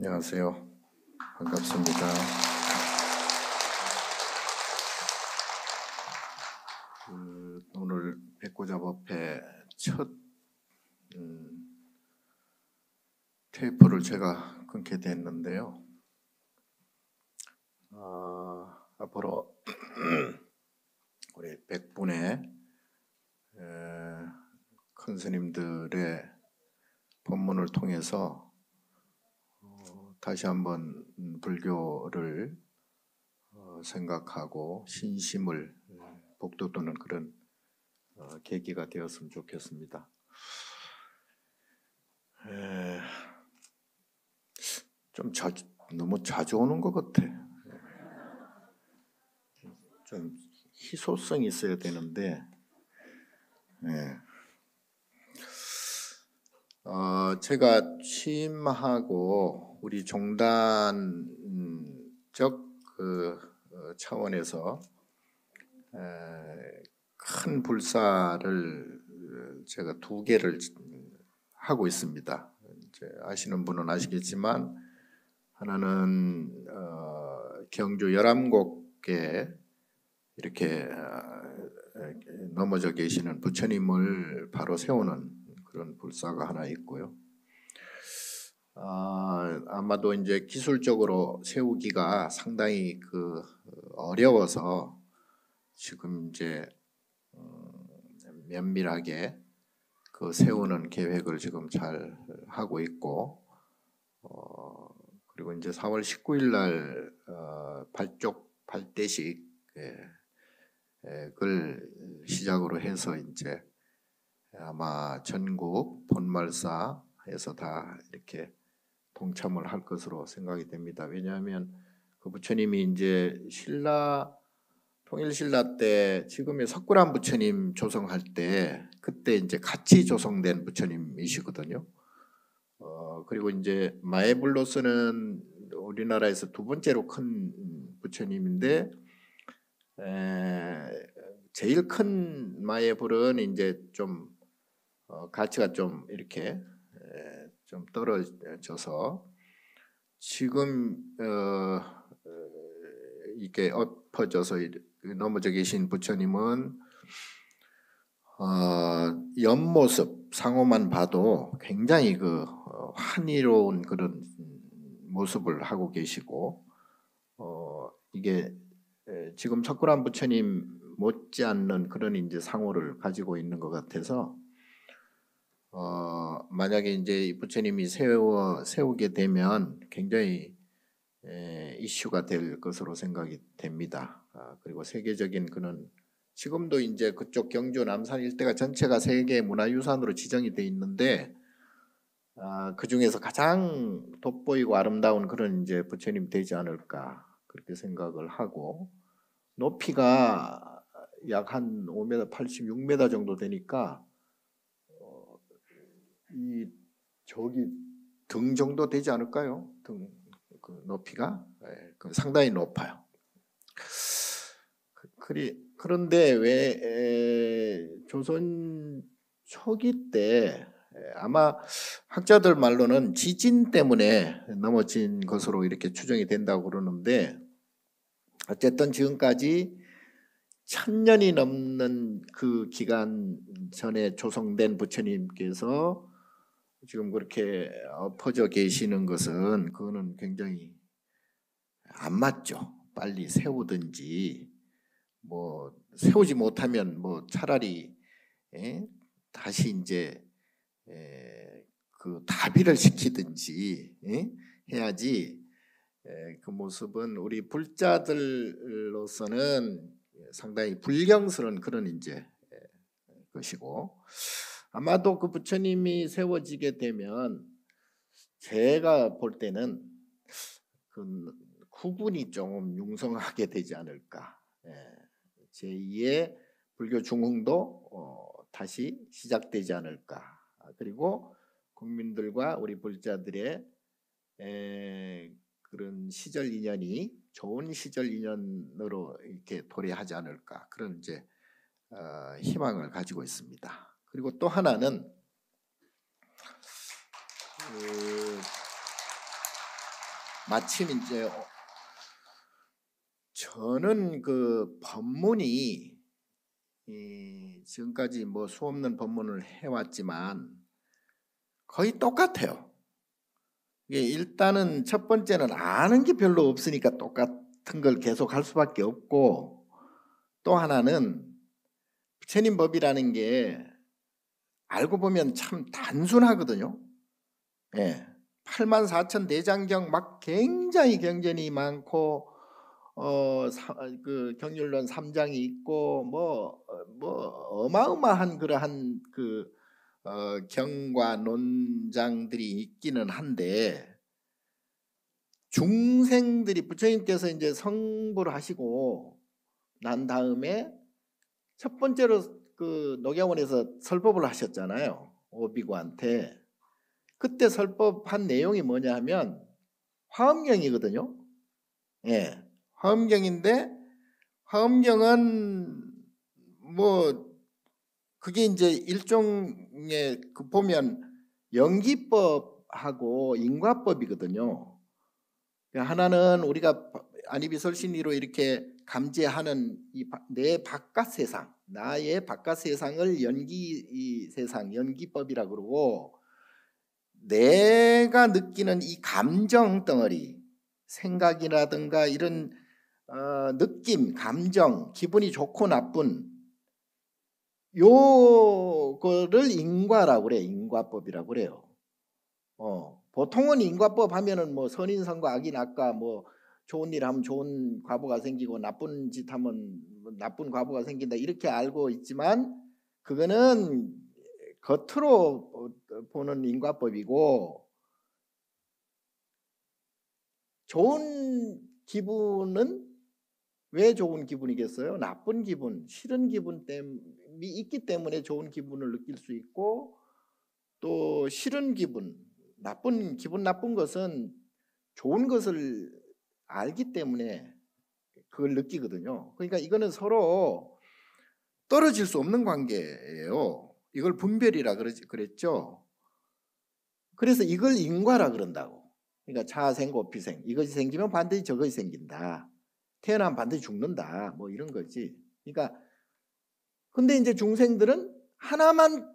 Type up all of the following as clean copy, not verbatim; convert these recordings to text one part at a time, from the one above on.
안녕하세요. 반갑습니다. 오늘 백고잡업회 첫 테이프를 제가 끊게 됐는데요. 앞으로 우리 100분의 큰 스님들의 법문을 통해서 다시 한번 불교를 생각하고 신심을 북돋우는 그런 계기가 되었으면 좋겠습니다. 좀 너무 자주 오는 것 같아. 좀 희소성이 있어야 되는데, 제가 취임하고 우리 종단적 차원에서 큰 불사를 제가 2개를 하고 있습니다. 이제 아시는 분은 아시겠지만 하나는 경주 열암곡에 이렇게 넘어져 계시는 부처님을 바로 세우는 그런 불사가 하나 있고요. 아마도 이제 기술적으로 세우기가 상당히 어려워서 지금 이제 면밀하게 세우는 계획을 지금 잘 하고 있고, 그리고 이제 4월 19일 날 발대식을 시작으로 해서 이제 아마 전국 본말사에서 다 이렇게 동참을 할 것으로 생각이 됩니다. 왜냐하면 그 부처님이 이제 통일신라 때 지금의 석굴암 부처님 조성할 때 그때 이제 같이 조성된 부처님이시거든요. 그리고 이제 마에불로서는 우리나라에서 2번째로 큰 부처님인데, 제일 큰 마에불은 이제 좀 가치가 좀 이렇게 좀 떨어져서 지금 이게 엎어져서 넘어져 계신 부처님은 옆모습 상호만 봐도 굉장히 환희로운 그런 모습을 하고 계시고, 이게 지금 석굴암 부처님 못지않는 그런 이제 상호를 가지고 있는 것 같아서 만약에 이제 이 부처님이 세우게 되면 굉장히 이슈가 될 것으로 생각이 됩니다. 그리고 세계적인 그런 지금도 이제 그쪽 경주 남산 일대가 전체가 세계 문화유산으로 지정이 돼 있는데, 그 중에서 가장 돋보이고 아름다운 그런 이제 부처님 되지 않을까 그렇게 생각을 하고, 높이가 약 한 5m 86m 정도 되니까 이 저기 등 정도 되지 않을까요? 등 높이가 상당히 높아요. 그런데 왜 조선 초기 때 아마 학자들 말로는 지진 때문에 넘어진 것으로 이렇게 추정이 된다고 그러는데, 어쨌든 지금까지 1000년이 넘는 그 기간 전에 조성된 부처님께서 지금 그렇게 엎어져 계시는 것은 그거는 굉장히 안 맞죠. 빨리 세우든지 뭐 세우지 못하면 뭐 차라리 다시 이제 다비를 시키든지 해야지. 그 모습은 우리 불자들로서는 상당히 불경스러운 그런 이제 것이고, 아마도 그 부처님이 세워지게 되면 제가 볼 때는 그 구군이 좀 융성하게 되지 않을까. 제2의 불교 중흥도 다시 시작되지 않을까. 그리고 국민들과 우리 불자들의 그런 시절 인연이 좋은 시절 인연으로 이렇게 도래하지 않을까, 그런 이제 희망을 가지고 있습니다. 그리고 또 하나는 마침 이제 저는 그 법문이 지금까지 뭐 수없는 법문을 해왔지만 거의 똑같아요. 이게 일단은 첫 번째는 아는 게 별로 없으니까 똑같은 걸 계속 할 수밖에 없고, 또 하나는 부처님 법이라는 게 알고 보면 참 단순하거든요. 예. 84,000 대장경 막 굉장히 경전이 많고 그 경률론 3장이 있고 뭐 어마어마한 그러한 그 경과 논장들이 있기는 한데, 중생들이 부처님께서 이제 성불을 하시고 난 다음에 첫 번째로 그 녹야원에서 설법을 하셨잖아요, 오비구한테. 그때 설법한 내용이 뭐냐 하면 화엄경이거든요. 예, 화엄경인데, 화엄경은 뭐 그게 이제 일종의 그 보면 연기법하고 인과법이거든요. 하나는 우리가 아니비설신이로 이렇게 감지하는 내 바깥 세상, 나의 바깥 세상을 연기 세상, 연기법이라 그러고, 내가 느끼는 이 감정 덩어리, 생각이라든가 이런 느낌, 감정, 기분이 좋고 나쁜 요거를 인과라고 그래. 인과법이라고 그래요. 보통은 인과법 하면은 뭐 선인선과 악인악과, 뭐 좋은 일 하면 좋은 과보가 생기고 나쁜 짓 하면 나쁜 과보가 생긴다, 이렇게 알고 있지만, 그거는 겉으로 보는 인과법이고, 좋은 기분은 왜 좋은 기분이겠어요? 나쁜 기분, 싫은 기분 때문이 있기 때문에 좋은 기분을 느낄 수 있고, 또 싫은 기분, 나쁜 기분, 나쁜 것은 좋은 것을 알기 때문에 그걸 느끼거든요. 그러니까 이거는 서로 떨어질 수 없는 관계예요. 이걸 분별이라 그랬죠. 그래서 이걸 인과라 그런다고. 그러니까 차생고피생, 이것이 생기면 반드시 저것이 생긴다, 태어나면 반드시 죽는다, 뭐 이런 거지. 그러니까 근데 이제 중생들은 하나만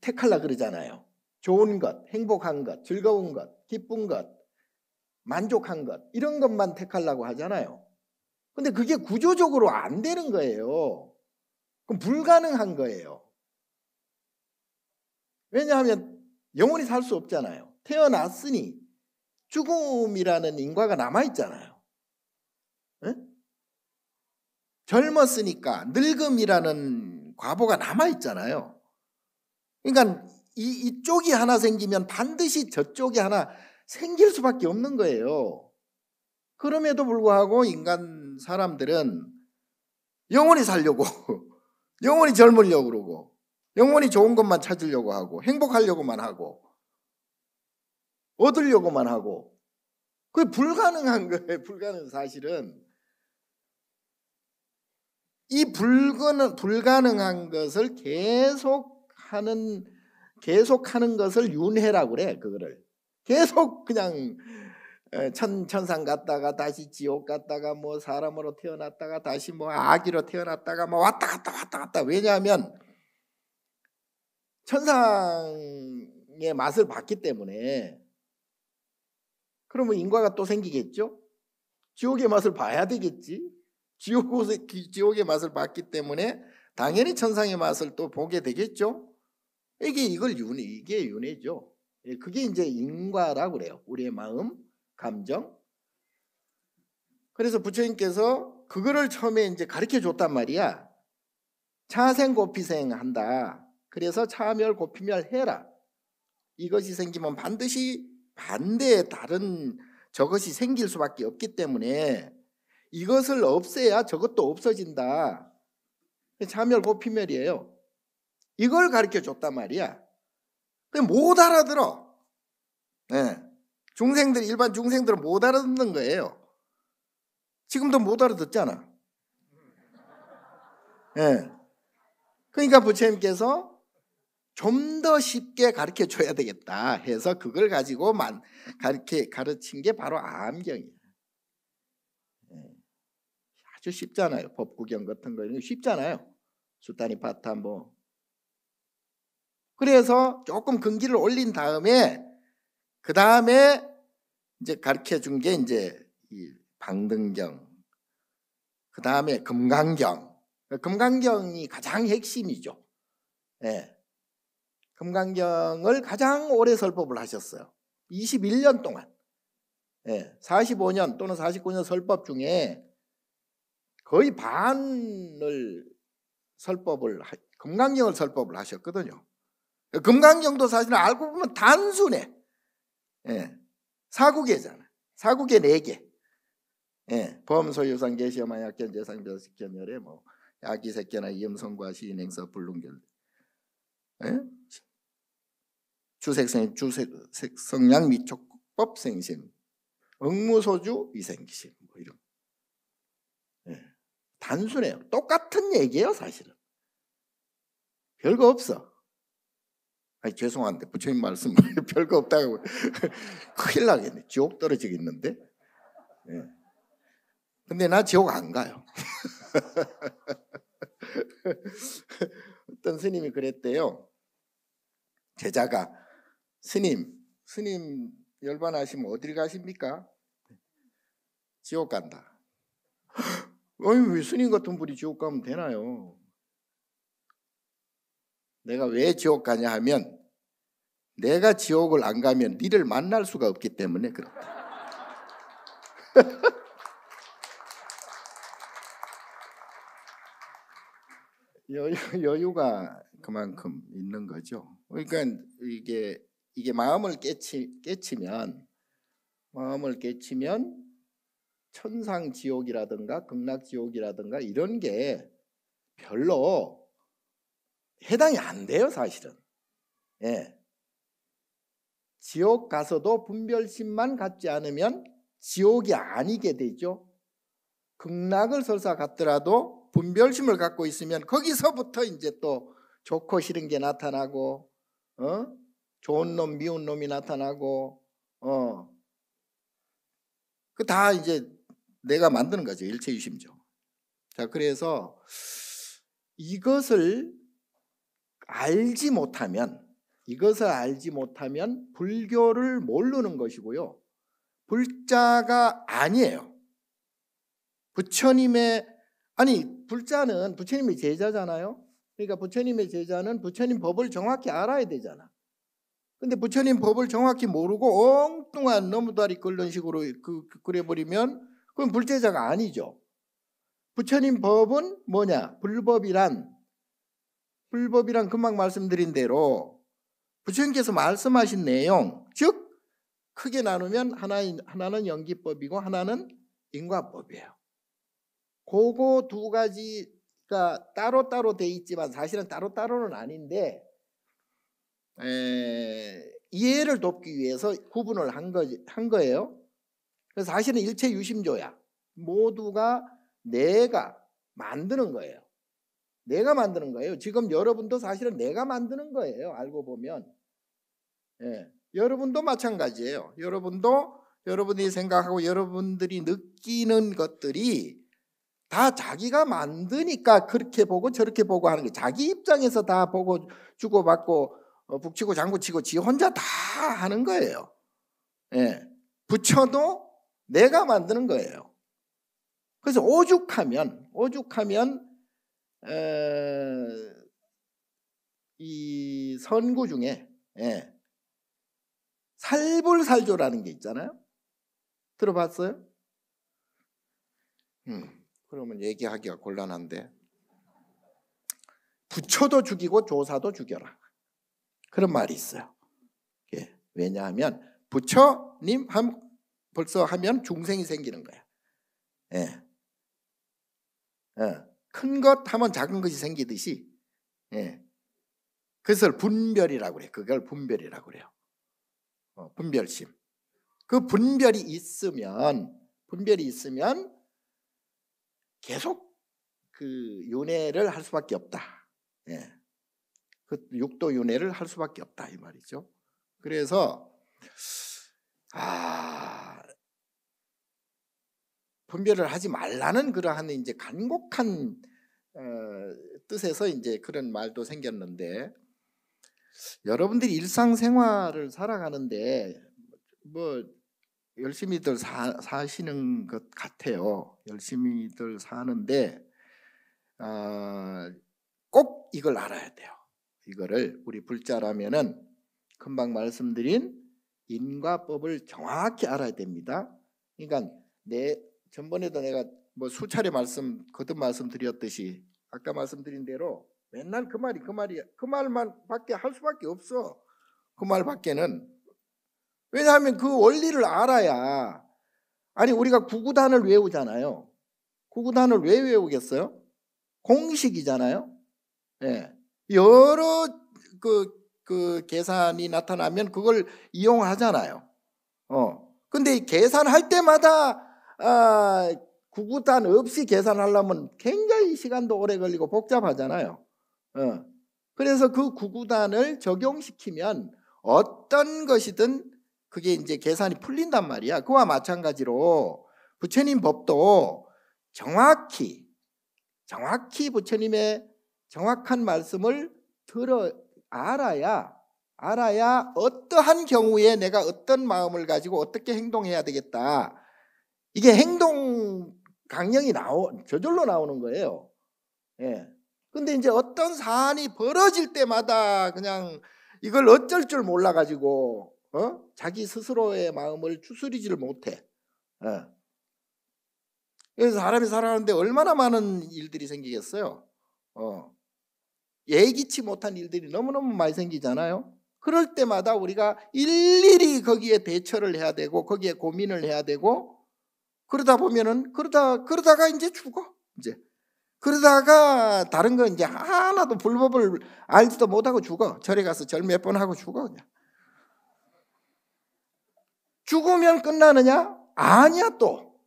택하려 그러잖아요. 좋은 것, 행복한 것, 즐거운 것, 기쁜 것, 만족한 것, 이런 것만 택하려고 하잖아요. 근데 그게 구조적으로 안 되는 거예요. 그럼 불가능한 거예요. 왜냐하면 영원히 살 수 없잖아요. 태어났으니 죽음이라는 인과가 남아있잖아요. 에? 젊었으니까 늙음이라는 과보가 남아있잖아요. 그러니까 이쪽이 하나 생기면 반드시 저쪽이 하나 생길 수밖에 없는 거예요. 그럼에도 불구하고 인간 사람들은 영원히 살려고 영원히 젊으려고 그러고, 영원히 좋은 것만 찾으려고 하고, 행복하려고만 하고, 얻으려고만 하고, 그게 불가능한 거예요. 불가능한 사실은. 이 불가능한 것을 계속하는 것을 윤회라고 그래. 그거를 계속 그냥 천상 갔다가 다시 지옥 갔다가 뭐 사람으로 태어났다가 다시 뭐 아기로 태어났다가 뭐 왔다 갔다. 왜냐하면 천상의 맛을 봤기 때문에. 그러면 인과가 또 생기겠죠. 지옥의 맛을 봐야 되겠지. 지옥의 맛을 봤기 때문에 당연히 천상의 맛을 또 보게 되겠죠. 이게 윤회죠. 그게 이제 인과라고 그래요. 우리의 마음, 감정. 그래서 부처님께서 그거를 처음에 이제 가르쳐 줬단 말이야. 차생고피생 한다. 그래서 차멸고피멸 해라. 이것이 생기면 반드시 반대의 다른 저것이 생길 수밖에 없기 때문에 이것을 없애야 저것도 없어진다. 차멸고피멸이에요. 이걸 가르쳐 줬단 말이야. 못 알아들어. 네. 일반 중생들은 못 알아듣는 거예요. 지금도 못 알아듣잖아. 네. 그러니까 부처님께서 좀 더 쉽게 가르쳐 줘야 되겠다 해서 그걸 가지고 가르친 게 바로 암경이에요. 아주 쉽잖아요. 법구경 같은 거 이런 거 쉽잖아요. 수타니 파타 뭐. 그래서 조금 근기를 올린 다음에 그 다음에 이제 가르쳐 준 게 이제 이 방등경, 그 다음에 금강경. 금강경이 가장 핵심이죠. 예. 금강경을 가장 오래 설법을 하셨어요. 21년 동안. 예. 45년 또는 49년 설법 중에 거의 반을 금강경을 설법을 하셨거든요. 금강경도 사실은 알고 보면 단순해. 예. 사구계잖아. 사구계 4개. 예. 범소유상 계시어마약견 재상별식견열에 뭐 야기색견나 이음성과 시인행서 불능결. 예? 주색성량 미촉법생심 응무소주 위생기심 뭐 이런. 예. 단순해요. 똑같은 얘기예요 사실은. 별거 없어. 아니 죄송한데 부처님 말씀 별거 없다고 큰일 나겠네. 지옥 떨어지겠는데. 예. 근데 나 지옥 안 가요. 어떤 스님이 그랬대요. 제자가 스님 열반하시면 어딜 가십니까? 지옥 간다. 아니 왜 스님 같은 분이 지옥 가면 되나요? 내가 왜 지옥 가냐 하면 내가 지옥을 안 가면 니를 만날 수가 없기 때문에 그렇다. 여유가 그만큼 있는 거죠. 그러니까 이게 마음을 깨치면 천상 지옥이라든가 극락 지옥이라든가 이런 게 별로 해당이 안 돼요, 사실은. 예. 지옥 가서도 분별심만 갖지 않으면 지옥이 아니게 되죠. 극락을 설사 갔더라도 분별심을 갖고 있으면 거기서부터 이제 또 좋고 싫은 게 나타나고, 좋은 놈, 미운 놈이 나타나고, 그 다 이제 내가 만드는 거죠. 일체유심죠. 자, 그래서 이것을 알지 못하면 불교를 모르는 것이고요. 불자가 아니에요. 불자는 부처님의 제자잖아요. 그러니까 부처님의 제자는 부처님 법을 정확히 알아야 되잖아. 근데 부처님 법을 정확히 모르고 엉뚱한 너무다리 끓는 식으로 그래버리면 그건 불제자가 아니죠. 부처님 법은 뭐냐? 불법이란 금방 말씀드린 대로 부처님께서 말씀하신 내용, 즉 크게 나누면 하나는 연기법이고 하나는 인과법이에요. 그거 두 가지가 따로따로 돼 있지만 사실은 따로따로는 아닌데 이해를 돕기 위해서 구분을 한 거예요. 그래서 사실은 일체유심조야. 모두가 내가 만드는 거예요. 내가 만드는 거예요. 지금 여러분도 사실은 내가 만드는 거예요. 알고 보면. 예. 여러분도 마찬가지예요. 여러분이 생각하고 여러분들이 느끼는 것들이 다 자기가 만드니까 그렇게 보고 저렇게 보고 하는 게 자기 입장에서 다 보고 주고받고 북치고 장구치고 지 혼자 다 하는 거예요. 예. 부처도 내가 만드는 거예요. 그래서 오죽하면 이 선구 중에 살불살조라는 게 있잖아요. 들어봤어요? 그러면 얘기하기가 곤란한데 부처도 죽이고 조사도 죽여라. 그런 말이 있어요. 왜냐하면 부처님 벌써 하면 중생이 생기는 거야. 큰 것 하면 작은 것이 생기듯이 그것을 분별이라고 그래. 그걸 분별이라고 그래요. 분별심. 그 분별이 있으면 계속 그 윤회를 할 수밖에 없다. 그 육도윤회를 할 수밖에 없다 이 말이죠. 그래서 분별을 하지 말라는 그러한 이제 간곡한 뜻에서 이제 그런 말도 생겼는데, 여러분들이 일상생활을 살아가는데 뭐 열심히들 사시는 것 같아요. 열심히들 사는데 꼭 이걸 알아야 돼요. 이거를 우리 불자라면은 금방 말씀드린 인과법을 정확히 알아야 됩니다. 그러니까 전번에도 내가 뭐 수차례 거듭 말씀드렸듯이 아까 말씀드린 대로 맨날 그 말만 밖에 할 수밖에 없어. 그 말밖에는. 왜냐하면 그 원리를 알아야. 아니 우리가 구구단을 외우잖아요. 구구단을 왜 외우겠어요? 공식이잖아요. 네. 여러 그 계산이 나타나면 그걸 이용하잖아요. 근데 계산할 때마다 구구단 없이 계산하려면 굉장히 시간도 오래 걸리고 복잡하잖아요. 그래서 그 구구단을 적용시키면 어떤 것이든 그게 이제 계산이 풀린단 말이야. 그와 마찬가지로 부처님 법도 정확히 부처님의 정확한 말씀을 알아야 어떠한 경우에 내가 어떤 마음을 가지고 어떻게 행동해야 되겠다. 이게 행동 강령이 저절로 나오는 거예요. 예. 근데 이제 어떤 사안이 벌어질 때마다 그냥 이걸 어쩔 줄 몰라 가지고 자기 스스로의 마음을 추스리지를 못해. 그래서 사람이 살아가는데 얼마나 많은 일들이 생기겠어요. 예기치 못한 일들이 너무너무 많이 생기잖아요. 그럴 때마다 우리가 일일이 거기에 대처를 해야 되고 거기에 고민을 해야 되고, 그러다 보면은 그러다가 이제 죽어. 이제 그러다가 다른 거 이제 하나도 불법을 알지도 못하고 죽어. 절에 가서 절 몇 번 하고 죽어. 그냥. 죽으면 끝나느냐? 아니야. 또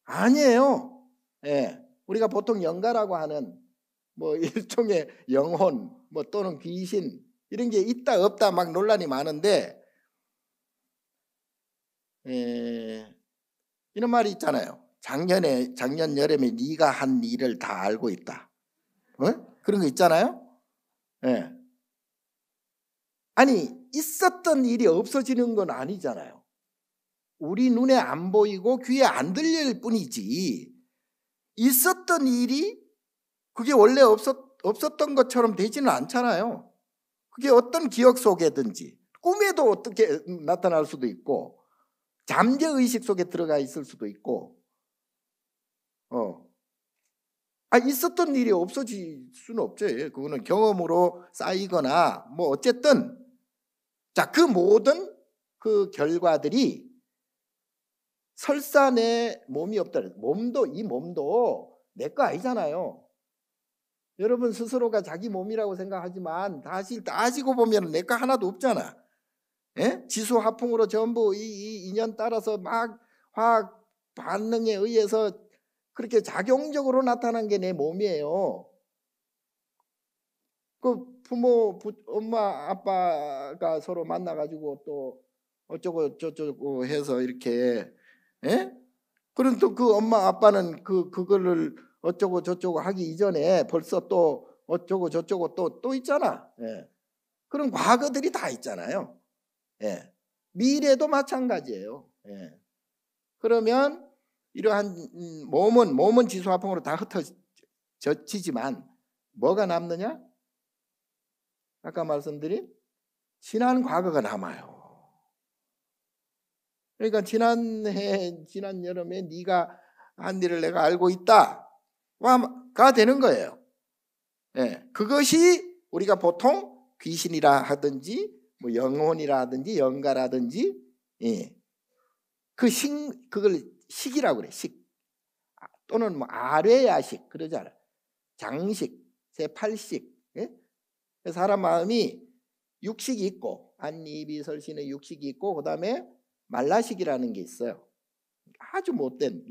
아니에요. 예. 우리가 보통 영가라고 하는 뭐 일종의 영혼 뭐 또는 귀신 이런 게 있다 없다 막 논란이 많은데, 이런 말이 있잖아요. 작년 여름에 네가 한 일을 다 알고 있다. 그런 거 있잖아요. 예. 아니 있었던 일이 없어지는 건 아니잖아요. 우리 눈에 안 보이고 귀에 안 들릴 뿐이지 있었던 일이 그게 원래 없었던 것처럼 되지는 않잖아요. 그게 어떤 기억 속에든지 꿈에도 어떻게 나타날 수도 있고 잠재의식 속에 들어가 있을 수도 있고 있었던 일이 없어질 수는 없죠. 그거는 경험으로 쌓이거나 뭐 어쨌든 그 모든 그 결과들이 설사 내 몸이 없다. 이 몸도 내 거 아니잖아요. 여러분 스스로가 자기 몸이라고 생각하지만 사실 따지고 보면 내 거 하나도 없잖아. 예? 지수화풍으로 전부 이 인연 따라서 막 화학 반응에 의해서 그렇게 작용적으로 나타난 게 내 몸이에요. 그 엄마 아빠가 서로 만나가지고 또 어쩌고 저쩌고 해서 이렇게, 예? 그럼 또 그 엄마 아빠는 그거를 어쩌고 저쩌고 하기 이전에 벌써 또 어쩌고 저쩌고 또 있잖아. 예. 그런 과거들이 다 있잖아요. 예. 미래도 마찬가지예요. 예. 그러면 이러한 몸은 지수화풍으로 다 흩어지지만 뭐가 남느냐? 아까 말씀드린 지난 과거가 남아요. 그러니까 지난 여름에 네가 한 일을 내가 알고 있다가 되는 거예요. 예. 그것이 우리가 보통 귀신이라 하든지 뭐 영혼이라 하든지 영가라든지, 예. 그걸 식이라고 그래. 식. 또는 뭐 아뢰야식 그러잖아. 장식, 제8식. 예? 사람 마음이 육식이 있고 안이비 설신의 육식이 있고 그다음에 말라식이라는 게 있어요. 아주 못된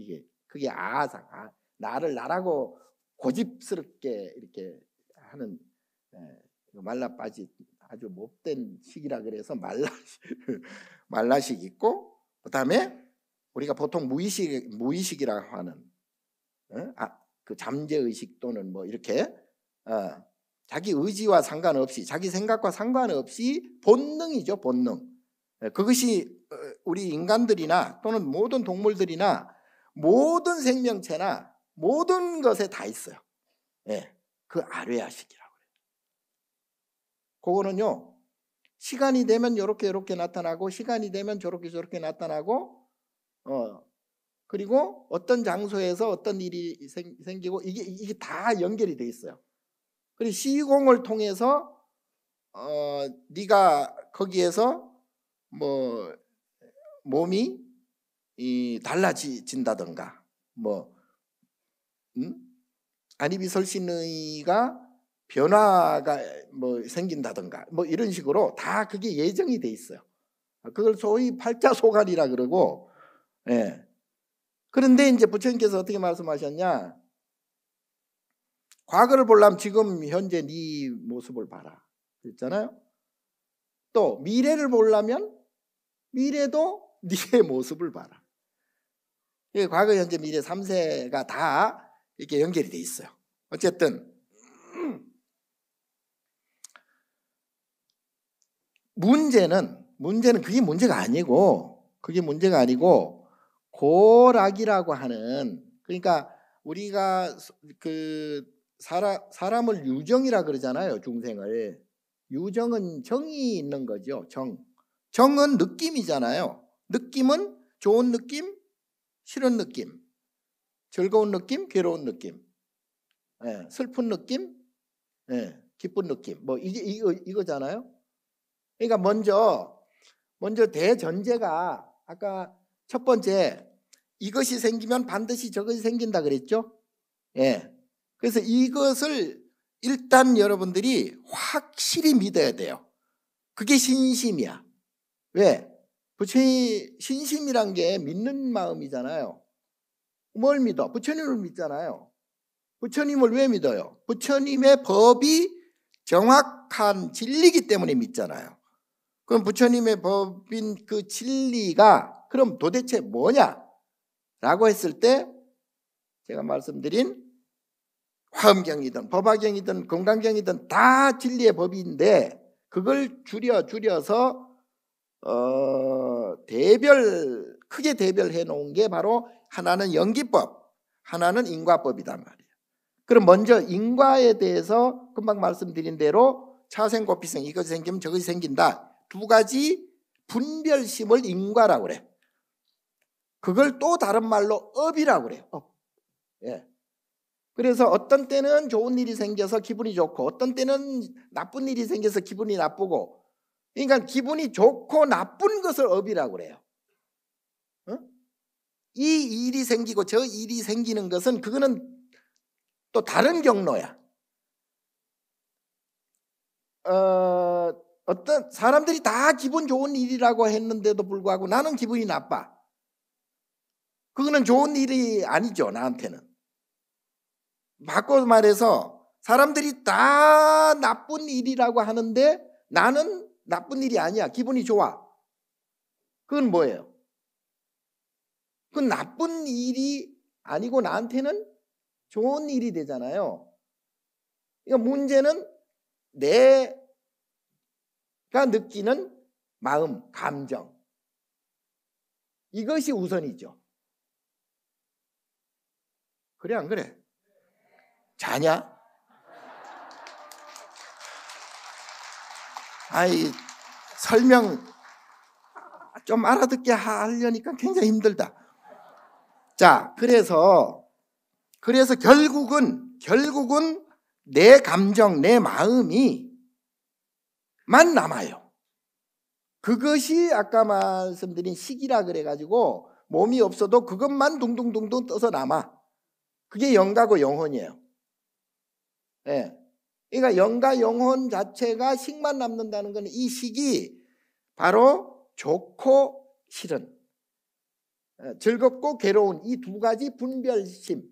그게 아상, 나라고 고집스럽게 이렇게 하는 말라 빠지 아주 못된 식이라 그래서 말라식 있고, 그다음에 우리가 보통 무의식이라고 하는 그 잠재의식 또는 뭐 이렇게 자기 의지와 상관없이, 자기 생각과 상관없이 본능이죠, 본능. 그것이 우리 인간들이나 또는 모든 동물들이나 모든 생명체나 모든 것에 다 있어요. 그 아뢰아식이라고 해요. 그거는요, 시간이 되면 이렇게 나타나고, 시간이 되면 저렇게 나타나고, 그리고 어떤 장소에서 어떤 일이 생기고, 이게 다 연결이 돼 있어요. 그리고 시공을 통해서 네가 거기에서 뭐 몸이 달라진다든가, 뭐 안이비설신의가 변화가 뭐 생긴다든가, 뭐 이런 식으로 다 그게 예정이 돼 있어요. 그걸 소위 팔자소관이라 그러고. 그런데 이제 부처님께서 어떻게 말씀하셨냐? 과거를 보려면 지금 현재 네 모습을 봐라 그랬잖아요. 또 미래를 보려면 미래도 네의 모습을 봐라. 과거, 현재, 미래 3세가 다 이렇게 연결이 돼 있어요. 어쨌든 문제는 그게 문제가 아니고, 고락이라고 하는, 그러니까 우리가 그 사람을 유정이라 그러잖아요. 중생을. 유정은 정이 있는 거죠. 정은 느낌이잖아요. 느낌은 좋은 느낌, 싫은 느낌, 즐거운 느낌, 괴로운 느낌, 슬픈 느낌, 기쁜 느낌, 뭐 이거잖아요. 그러니까 먼저 대전제가, 아까 첫 번째, 이것이 생기면 반드시 저것이 생긴다 그랬죠. 그래서 이것을 일단 여러분들이 확실히 믿어야 돼요. 그게 신심이야. 왜? 부처님 신심이란 게 믿는 마음이잖아요. 뭘 믿어? 부처님을 믿잖아요. 부처님을 왜 믿어요? 부처님의 법이 정확한 진리이기 때문에 믿잖아요. 그럼 부처님의 법인 그 진리가 그럼 도대체 뭐냐? 라고 했을 때 제가 말씀드린 화엄경이든 법화경이든 건강경이든 다 진리의 법인데, 그걸 줄여서 크게 대별해 놓은 게 바로 하나는 연기법, 하나는 인과법이단 말이에요. 그럼 먼저 인과에 대해서 금방 말씀드린 대로 차생고피생, 이것이 생기면 저것이 생긴다, 두 가지 분별심을 인과라고 그래. 그걸 또 다른 말로 업이라고 그래요. 업. 그래서 어떤 때는 좋은 일이 생겨서 기분이 좋고, 어떤 때는 나쁜 일이 생겨서 기분이 나쁘고, 그러니까 기분이 좋고 나쁜 것을 업이라고 그래요. 이 일이 생기고 저 일이 생기는 것은 그거는 또 다른 경로야. 어떤 사람들이 다 기분 좋은 일이라고 했는데도 불구하고 나는 기분이 나빠. 그거는 좋은 일이 아니죠, 나한테는. 바꿔 말해서 사람들이 다 나쁜 일이라고 하는데 나는 나쁜 일이 아니야, 기분이 좋아. 그건 뭐예요? 그건 나쁜 일이 아니고 나한테는 좋은 일이 되잖아요. 그러니까 문제는 내가 느끼는 마음, 감정, 이것이 우선이죠. 그래 안 그래? 자냐? 설명 좀 알아듣게 하려니까 굉장히 힘들다. 자, 그래서 결국은 내 감정, 내 마음이 만 남아요. 그것이 아까 말씀드린 식이라 그래가지고 몸이 없어도 그것만 둥둥둥둥 떠서 남아. 그게 영가고 영혼이에요. 그러니까 영가 영혼 자체가 식만 남는다는 건, 이 식이 바로 좋고 싫은, 즐겁고 괴로운 이 두 가지 분별심,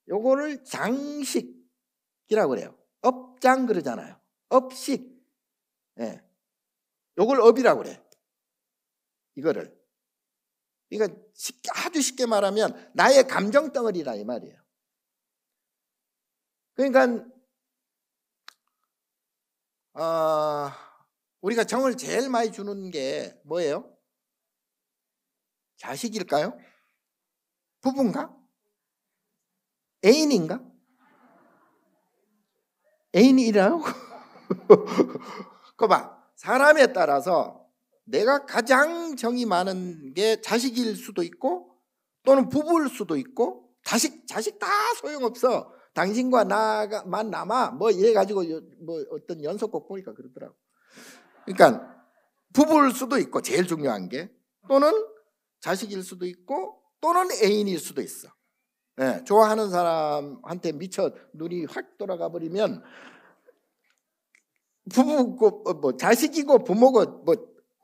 요거를 장식이라고 그래요. 업장 그러잖아요. 업식. 예. 요걸 업이라고 그래. 이거를. 그러니까 아주 쉽게 말하면 나의 감정 덩어리라 이 말이에요. 그러니까 우리가 정을 제일 많이 주는 게 뭐예요? 자식일까요? 부부인가? 애인인가? 애인이라고? 그거 봐. 사람에 따라서 내가 가장 정이 많은 게 자식일 수도 있고 또는 부부일 수도 있고 자식 다 소용없어. 당신과 나만 남아 뭐 이래가지고 뭐 어떤 연속곡 보니까 그러더라고. 그러니까 부부일 수도 있고 제일 중요한 게 또는 자식일 수도 있고 또는 애인일 수도 있어. 네, 좋아하는 사람한테 미쳐 눈이 확 돌아가 버리면 부부고 뭐 자식이고 부모고 뭐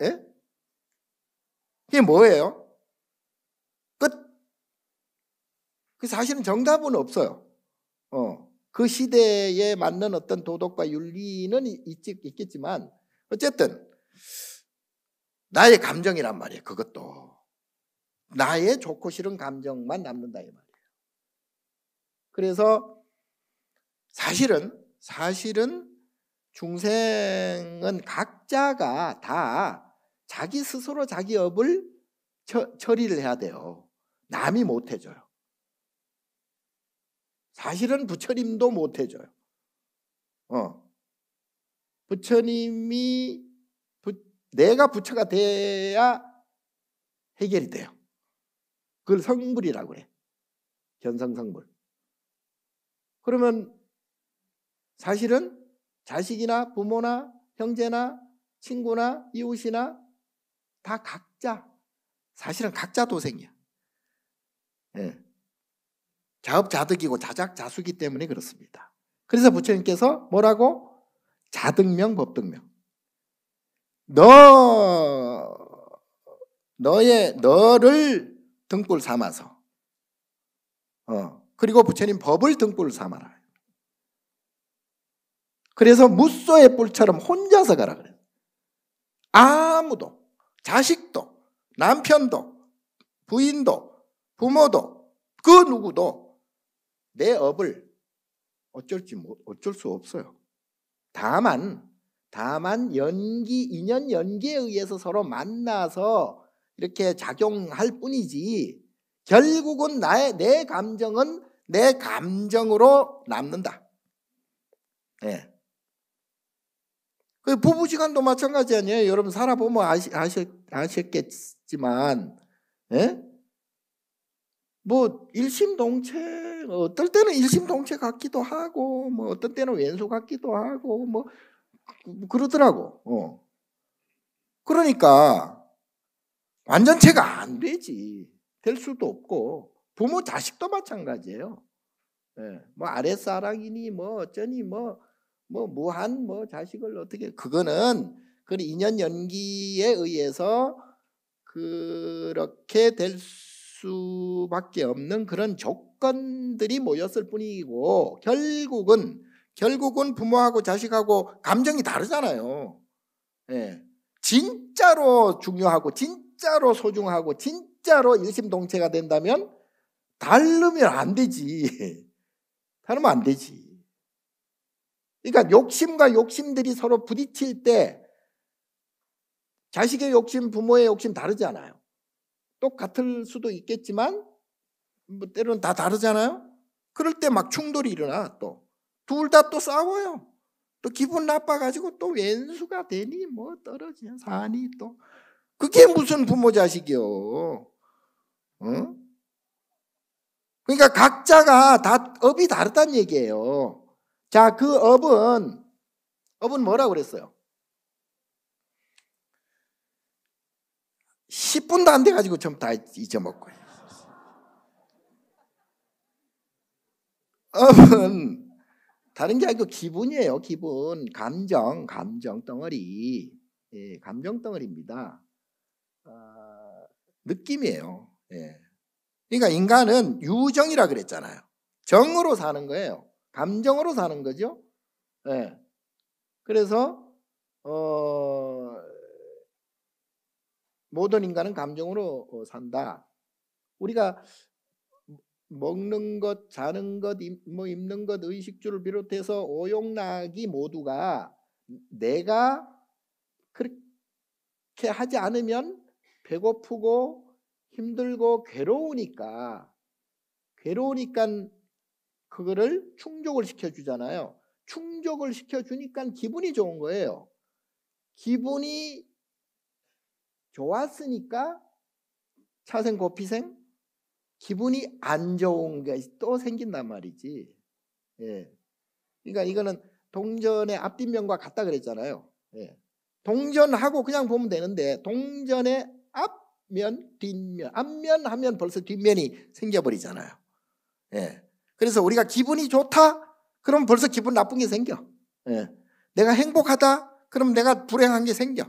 예? 이게 뭐예요? 끝. 그 사실은 정답은 없어요. 그 시대에 맞는 어떤 도덕과 윤리는 있겠지만 어쨌든 나의 감정이란 말이에요. 그것도 나의 좋고 싫은 감정만 남는다 이 말이에요. 그래서 사실은 중생은 각자가 다 자기 스스로 자기 업을 처리를 해야 돼요. 남이 못 해줘요. 사실은 부처님도 못 해줘요. 부처님이 내가 부처가 돼야 해결이 돼요. 그걸 성불이라고 그래. 견성성불. 그러면 사실은 자식이나 부모나 형제나 친구나 이웃이나 다 각자 사실은 각자 도생이야. 예. 자업자득이고 자작자수기 때문에 그렇습니다. 그래서 부처님께서 뭐라고? 자등명 법등명. 너를 등불 삼아서 그리고 부처님 법을 등불 삼아라. 그래서 무소의 뿔처럼 혼자서 가라 그래요. 아무도 자식도 남편도 부인도 부모도 그 누구도 내 업을 어쩔 수 없어요. 다만 인연 연기에 의해서 서로 만나서 이렇게 작용할 뿐이지 결국은 내 감정은 내 감정으로 남는다. 예. 그 부부지간도 마찬가지 아니에요. 여러분 살아보면 아셨겠지만, 예? 뭐 일심동체, 어떨 때는 일심동체 같기도 하고, 뭐 어떤 때는 왼수 같기도 하고, 뭐 그러더라고. 그러니까 완전체가 안 되지. 될 수도 없고 부모 자식도 마찬가지예요. 예. 뭐 아랫사랑이니 뭐 어쩌니 뭐 무한 뭐 자식을 어떻게 그거는 그 인연 연기에 의해서 그렇게 될 수밖에 없는 그런 조건들이 모였을 뿐이고 결국은 부모하고 자식하고 감정이 다르잖아요. 예. 진짜로 중요하고 진짜로 소중하고 진짜로 일심동체가 된다면 다르면 안 되지. 다르면 안 되지. 그러니까 욕심과 욕심들이 서로 부딪힐 때 자식의 욕심, 부모의 욕심 다르잖아요. 똑같을 수도 있겠지만 뭐 때로는 다 다르잖아요. 그럴 때 막 충돌이 일어나. 또 둘 다 또 싸워요. 또 기분 나빠가지고 또 왼수가 되니 뭐 떨어지냐 사니 또 그게 무슨 부모 자식이요. 그러니까 각자가 다 업이 다르다는 얘기예요. 자, 그 업은 뭐라고 그랬어요? 10분도 안 돼가지고 좀 다 잊어먹고. 업은 다른 게 아니고 기분이에요. 기분, 감정 덩어리. 예, 감정 덩어리입니다. 느낌이에요. 예. 그러니까 인간은 유정이라 그랬잖아요. 정으로 사는 거예요. 감정으로 사는 거죠. 예. 그래서 모든 인간은 감정으로 산다. 우리가 먹는 것, 자는 것, 입는 것, 의식주를 비롯해서 오용락이 모두가 내가 그렇게 하지 않으면 배고프고 힘들고 괴로우니까 그거를 충족을 시켜주잖아요. 충족을 시켜주니까 기분이 좋은 거예요. 기분이 좋았으니까 차생 고피생, 기분이 안 좋은 게 또 생긴단 말이지. 예. 그러니까 이거는 동전의 앞뒷면과 같다 그랬잖아요. 예. 동전하고 그냥 보면 되는데 동전의 앞면, 뒷면, 앞면 하면 벌써 뒷면이 생겨버리잖아요. 예. 그래서 우리가 기분이 좋다? 그럼 벌써 기분 나쁜 게 생겨. 예. 내가 행복하다? 그럼 내가 불행한 게 생겨.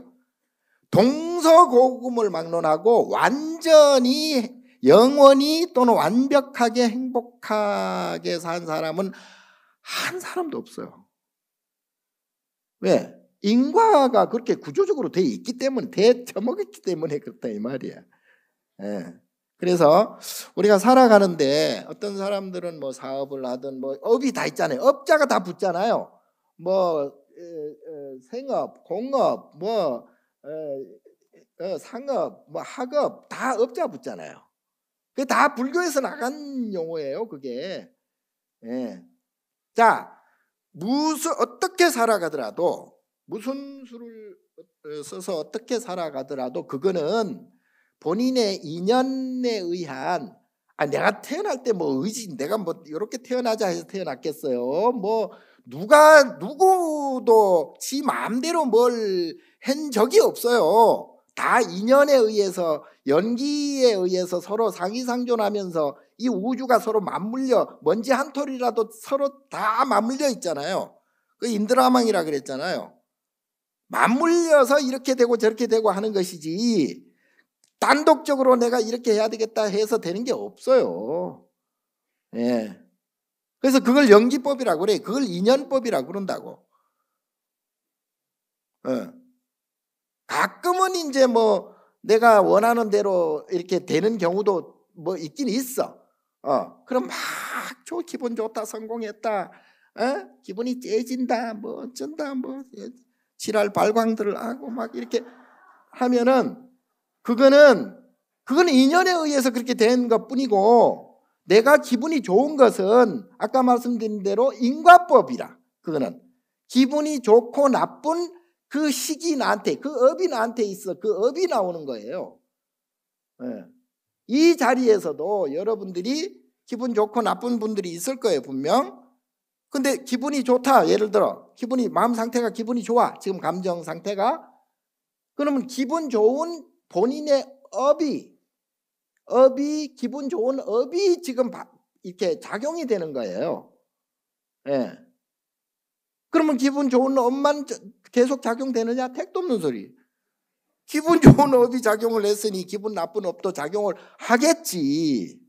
동서고금을 막론하고 완전히 영원히 또는 완벽하게 행복하게 산 사람은 한 사람도 없어요. 왜? 인과가 그렇게 구조적으로 돼 있기 때문에, 대처먹었기 때문에 그렇다 이 말이야. 예. 그래서 우리가 살아가는데 어떤 사람들은 뭐 사업을 하든 뭐 업이 다 있잖아요. 업자가 다 붙잖아요. 뭐 생업, 공업, 뭐 상업, 뭐 학업 다 업자 붙잖아요. 그게 다 불교에서 나간 용어예요. 그게. 예. 자, 어떻게 살아가더라도, 무슨 수를 써서 어떻게 살아가더라도 그거는 본인의 인연에 의한, 내가 태어날 때 뭐 내가 뭐 이렇게 태어나자 해서 태어났겠어요. 뭐 누구도 지 마음대로 뭘 한 적이 없어요. 다 인연에 의해서, 연기에 의해서 서로 상이상존하면서 이 우주가 서로 맞물려, 먼지 한 톨이라도 서로 다 맞물려 있잖아요. 그 인드라망이라 그랬잖아요. 맞물려서 이렇게 되고 저렇게 되고 하는 것이지 단독적으로 내가 이렇게 해야 되겠다 해서 되는 게 없어요. 예. 그래서 그걸 연기법이라고 그래. 그걸 인연법이라고 그런다고. 예. 가끔은 이제 뭐 내가 원하는 대로 이렇게 되는 경우도 뭐 있긴 있어. 그럼 막 기분 좋다, 성공했다, 기분이 째진다, 뭐 어쩐다, 뭐 지랄 발광들을 하고 막 이렇게 하면은 그거는 인연에 의해서 그렇게 된 것뿐이고, 내가 기분이 좋은 것은 아까 말씀드린 대로 인과법이라. 그거는 기분이 좋고 나쁜 그 시기 나한테, 그 업이 나한테 있어. 그 업이 나오는 거예요. 예. 이 자리에서도 여러분들이 기분 좋고 나쁜 분들이 있을 거예요, 분명. 근데 기분이 좋다, 예를 들어 마음 상태가 기분이 좋아, 지금 감정 상태가. 그러면 기분 좋은 본인의 기분 좋은 업이 지금 이렇게 작용이 되는 거예요. 예. 그러면 기분 좋은 업만 계속 작용되느냐? 택도 없는 소리. 기분 좋은 업이 작용을 했으니 기분 나쁜 업도 작용을 하겠지.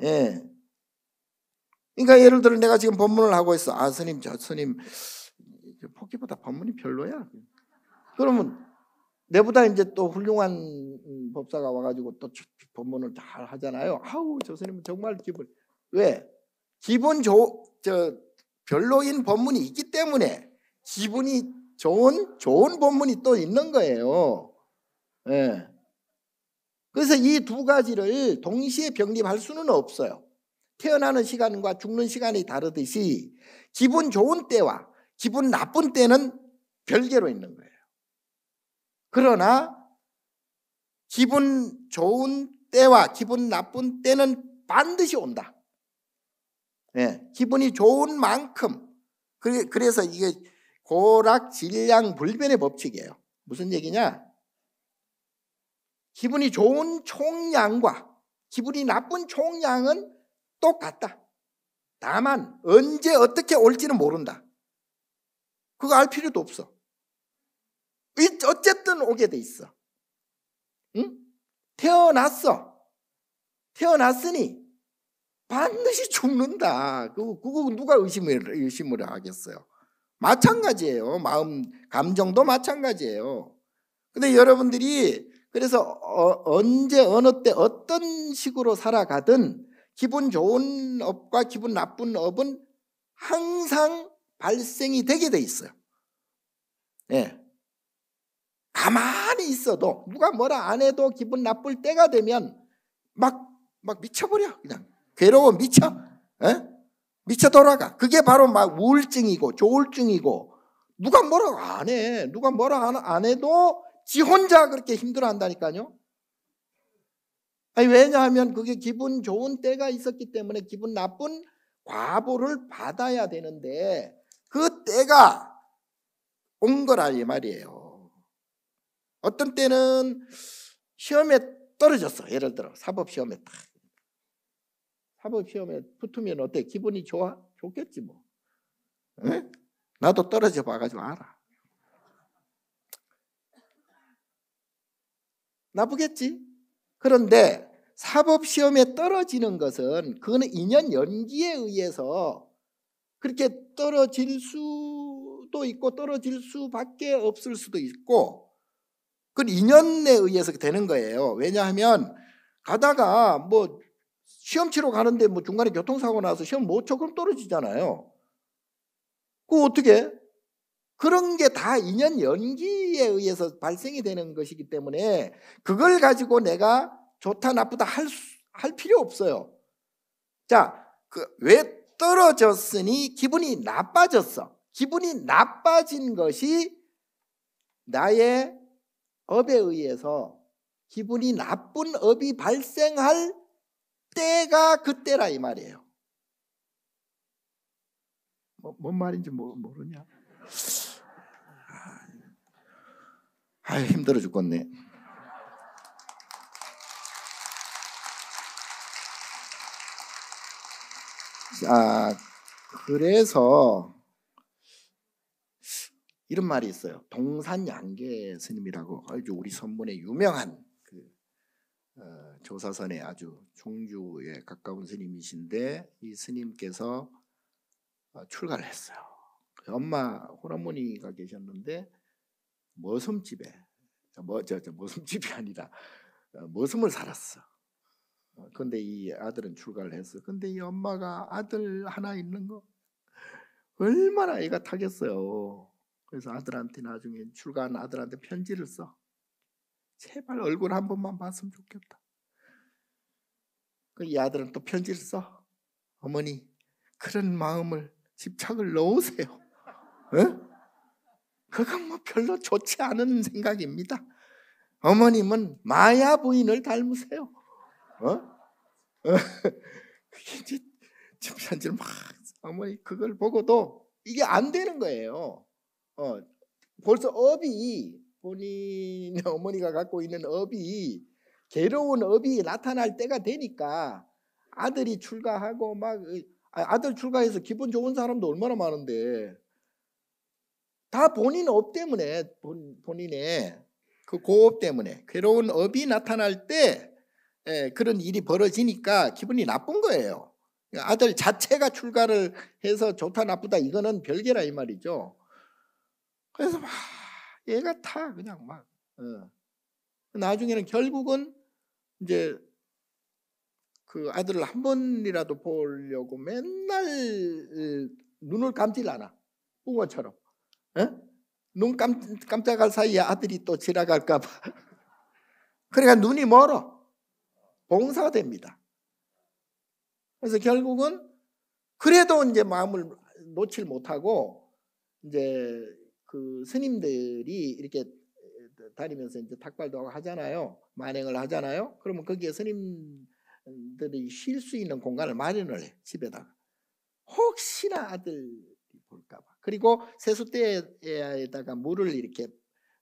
예. 그러니까 예를 들어 내가 지금 법문을 하고 있어. 스님, 스님 포기보다 법문이 별로야. 그러면 내보다 이제 또 훌륭한 법사가 와가지고 또 법문을 잘 하잖아요. 저 스님은 정말 왜? 별로인 법문이 있기 때문에 기분이 좋은 법문이 또 있는 거예요. 예. 그래서 이 두 가지를 동시에 병립할 수는 없어요. 태어나는 시간과 죽는 시간이 다르듯이 기분 좋은 때와 기분 나쁜 때는 별개로 있는 거예요. 그러나 기분 좋은 때와 기분 나쁜 때는 반드시 온다. 예, 기분이 좋은 만큼. 그래서 이게 고락질량불변의 법칙이에요. 무슨 얘기냐? 기분이 좋은 총량과 기분이 나쁜 총량은 똑같다. 다만 언제 어떻게 올지는 모른다. 그거 알 필요도 없어. 어쨌든 오게 돼 있어. 응? 태어났으니 반드시 죽는다. 그거 누가 의심을 하겠어요? 마찬가지예요. 마음, 감정도 마찬가지예요. 근데 여러분들이 그래서 언제 어느 때 어떤 식으로 살아가든 기분 좋은 업과 기분 나쁜 업은 항상 발생이 되게 돼 있어요. 예. 가만히 있어도 누가 뭐라 안 해도 기분 나쁠 때가 되면 막 미쳐버려. 그냥 괴로워 미쳐. 예? 미쳐 돌아가. 그게 바로 막 우울증이고 조울증이고, 누가 뭐라고 안 해. 누가 뭐라 안 해도 지 혼자 그렇게 힘들어 한다니까요. 아니, 왜냐하면 그게 기분 좋은 때가 있었기 때문에 기분 나쁜 과보를 받아야 되는데 그 때가 온 거라 이 말이에요. 어떤 때는 시험에 떨어졌어. 예를 들어 사법시험에 딱. 사법시험에 붙으면 어때? 기분이 좋아? 좋겠지 뭐. 에? 나도 떨어져 봐가지고 알아. 나쁘겠지? 그런데 사법시험에 떨어지는 것은 그거는 인연 연기에 의해서 그렇게 떨어질 수도 있고 떨어질 수밖에 없을 수도 있고, 그건 인연에 의해서 되는 거예요. 왜냐하면 가다가 뭐 시험 치러 가는데 뭐 중간에 교통사고 나서 시험 못 쳐, 그럼 떨어지잖아요. 그거 어떻게? 그런 게 다 인연 연기에 의해서 발생이 되는 것이기 때문에 그걸 가지고 내가 좋다 나쁘다 할 필요 없어요. 자, 왜 떨어졌으니 기분이 나빠졌어. 기분이 나빠진 것이 나의 업에 의해서 기분이 나쁜 업이 발생할 때가 그때라 이 말이에요. 뭔 말인지 모르냐? 힘들어 죽겠네. 그래서 이런 말이 있어요. 동산양계 스님이라고 아주 우리 선문에 유명한 조사선의 아주 종주에 가까운 스님이신데, 이 스님께서 출가를 했어요. 엄마 홀어머니가 계셨는데 머슴집에 머슴집이 아니라 머슴을 살았어. 근데 이 아들은 출가를 했어. 근데 이 엄마가 아들 하나 있는 거 얼마나 애가 타겠어요. 그래서 아들한테 나중에 출가한 아들한테 편지를 써. 제발 얼굴 한 번만 봤으면 좋겠다. 이 아들은 또 편지를 써. 어머니, 그런 마음을 집착을 넣으세요. 그건 뭐 별로 좋지 않은 생각입니다. 어머님은 마야 부인을 닮으세요. 그게 이제 편지를 막 어머니 그걸 보고도 이게 안 되는 거예요. 벌써 업이, 본인의 어머니가 갖고 있는 업이 괴로운 업이 나타날 때가 되니까 아들이 출가하고 막 아들 출가해서 기분 좋은 사람도 얼마나 많은데 다 본인 업 때문에, 본인의 그 고업 때문에 괴로운 업이 나타날 때 그런 일이 벌어지니까 기분이 나쁜 거예요. 아들 자체가 출가를 해서 좋다 나쁘다 이거는 별개라 이 말이죠. 그래서 막 얘가 그냥 막 나중에는 결국은 이제 그 아들을 한 번이라도 보려고 맨날 눈을 감질 않아. 붕어처럼. 눈 깜짝할 사이에 아들이 또 지나갈까 봐. 그러니까 눈이 멀어. 봉사가 됩니다. 그래서 결국은 그래도 이제 마음을 놓질 못하고 이제 그 스님들이 이렇게 다니면서 이제 탁발도 하고 하잖아요. 만행을 하잖아요. 그러면 거기에 스님들이 쉴 수 있는 공간을 마련을 해. 집에다가. 혹시나 아들이 볼까 봐. 그리고 세숫대에다가 물을 이렇게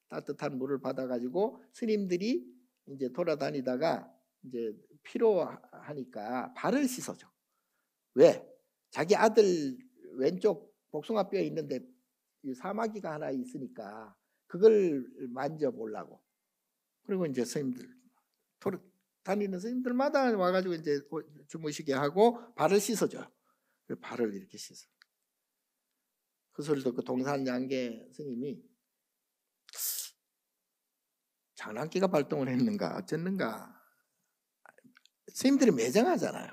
따뜻한 물을 받아가지고 스님들이 이제 돌아다니다가 이제 피로하니까 발을 씻어줘. 왜? 자기 아들 왼쪽 복숭아뼈에 있는데 사마귀가 하나 있으니까 그걸 만져보려고. 그리고 이제 스님들 다니는 스님들마다 와가지고 이제 주무시게 하고 발을 씻어줘요. 발을 이렇게 씻어. 그 소리를 듣고 동산양계 스님이 장난기가 발동을 했는가 어쨌는가. 스님들이 매정하잖아요.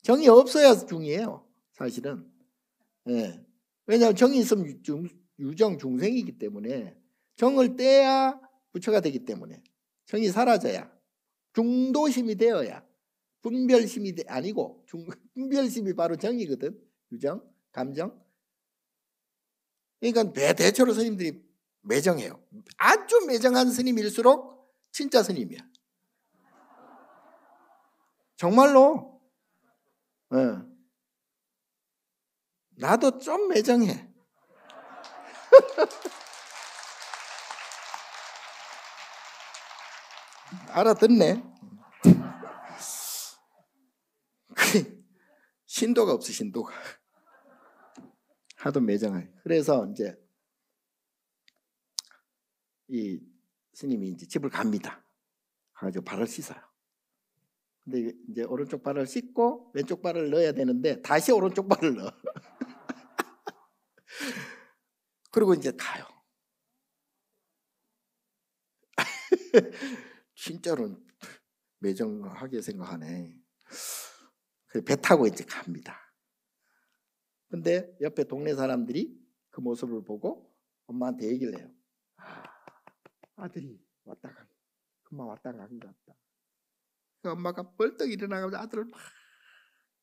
정이 없어야 중이에요 사실은. 예. 왜냐하면 정이 있으면 유정 중생이기 때문에 정을 떼야 부처가 되기 때문에 정이 사라져야 중도심이 되어야 분별심이 아니고 분별심이 바로 정이거든. 유정, 감정. 그러니까 대체로 스님들이 매정해요. 아주 매정한 스님일수록 진짜 스님이야. 정말로. 네. 나도 좀 매정해. 알아듣네. 신도가 없어 신도가. 하도 매정해. 그래서 이제 이 스님이 이제 집을 갑니다. 가지고 발을 씻어요. 근데 이제 오른쪽 발을 씻고 왼쪽 발을 넣어야 되는데 다시 오른쪽 발을 넣어. 그리고 이제 가요. 진짜로 매정하게 생각하네. 배 타고 이제 갑니다. 근데 옆에 동네 사람들이 그 모습을 보고 엄마한테 얘기를 해요. 아들이 왔다 간, 금방 왔다 간 것 같다. 그 엄마가 벌떡 일어나가면서 아들을 막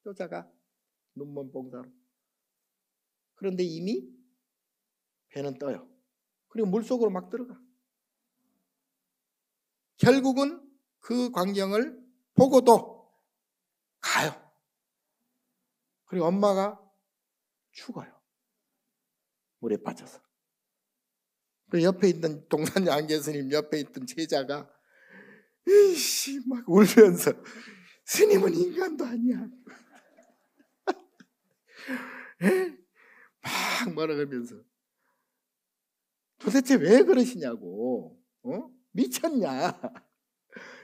쫓아가 눈먼 봉사로. 그런데 이미 배는 떠요. 그리고 물속으로 막 들어가. 결국은 그 광경을 보고도 가요. 그리고 엄마가 죽어요. 물에 빠져서. 그 옆에 있는 동산양계 스님 옆에 있던 제자가 이씨 막 울면서 스님은 인간도 아니야. 막 말하면서 도대체 왜 그러시냐고. 미쳤냐.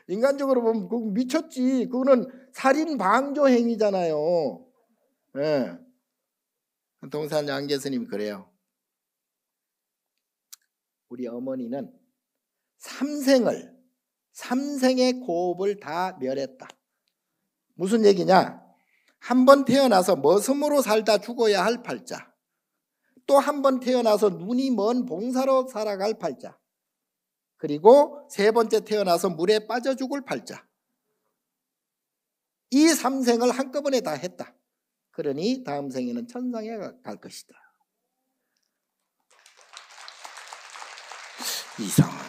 인간적으로 보면 그거 미쳤지. 그거는 살인 방조 행위잖아요. 예. 동산양계 스님이 그래요. 우리 어머니는 삼생의 고업을 다 멸했다. 무슨 얘기냐? 한 번 태어나서 머슴으로 살다 죽어야 할 팔자, 또 한 번 태어나서 눈이 먼 봉사로 살아갈 팔자, 그리고 세 번째 태어나서 물에 빠져 죽을 팔자. 이 삼생을 한꺼번에 다 했다. 그러니 다음 생에는 천상에 갈 것이다. 이상하네.